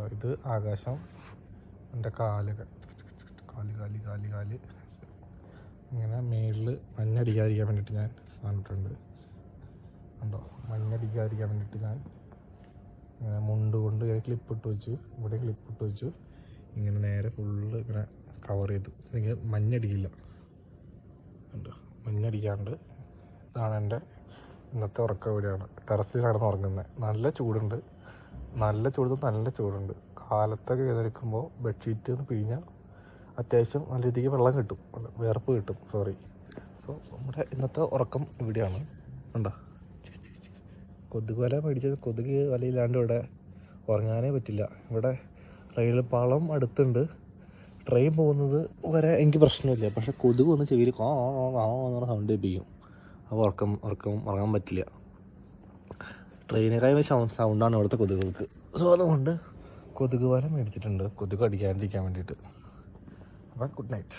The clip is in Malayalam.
ഉണ്ടോ, ഇത് ആകാശം. എൻ്റെ കാല് ഇങ്ങനെ മേളിൽ മഞ്ഞടിക്കാതിരിക്കാൻ വേണ്ടിയിട്ട് ഞാൻ സാധനമിട്ടുണ്ട്. ഉണ്ടോ, മഞ്ഞടിക്കാതിരിക്കാൻ വേണ്ടിയിട്ട് ഞാൻ ഇങ്ങനെ മുണ്ട് കൊണ്ട് ഇങ്ങനെ ക്ലിപ്പിട്ട് വെച്ചു, ഇവിടെ ക്ലിപ്പിട്ട് വെച്ചു, ഇങ്ങനെ നേരെ ഫുള്ള് ഇങ്ങനെ കവർ ചെയ്തു. എനിക്ക് മഞ്ഞടിക്കില്ല, ഉണ്ടോ, മഞ്ഞടിക്കാണ്ട്. ഇതാണ് എൻ്റെ ഇന്നത്തെ ഉറക്കം. ഇവിടെയാണ് ടെറസിൽ നടന്ന് ഉറങ്ങുന്നത്. നല്ല ചൂടുണ്ട്, നല്ല ചൂടുണ്ട്. കാലത്തൊക്കെ എഴുന്നേൽക്കുമ്പോൾ ബെഡ്ഷീറ്റ് പിഴിഞ്ഞാൽ അത്യാവശ്യം നല്ല രീതിക്ക് വെള്ളം കിട്ടും, വിയർപ്പ് കിട്ടും. സോ നമ്മുടെ ഇന്നത്തെ ഉറക്കം ഇവിടെയാണ്. ഉണ്ടോ, കൊതുക് വല മേടിച്ചത്, കൊതുക് വലയില്ലാണ്ട് ഇവിടെ ഉറങ്ങാനേ പറ്റില്ല. ഇവിടെ റെയിൽ പാളം അടുത്തുണ്ട്, ട്രെയിൻ പോകുന്നത് വരെ എനിക്ക് പ്രശ്നമില്ല. പക്ഷേ കൊതുക് വന്ന് ചെവിയിൽ എന്നുള്ള സൗണ്ട് കേൾപ്പിക്കും. അപ്പോൾ ഉറങ്ങാൻ പറ്റില്ല. ട്രെയിനേക്കായ സൗണ്ടാണ് ഇവിടുത്തെ കൊതുകൾക്ക്. സോ അതുകൊണ്ട് കൊതുക് വല മേടിച്ചിട്ടുണ്ട്, കൊതുക് അടിക്കാണ്ടിരിക്കാൻ വേണ്ടിയിട്ട്. അപ്പം ഗുഡ് നൈറ്റ്.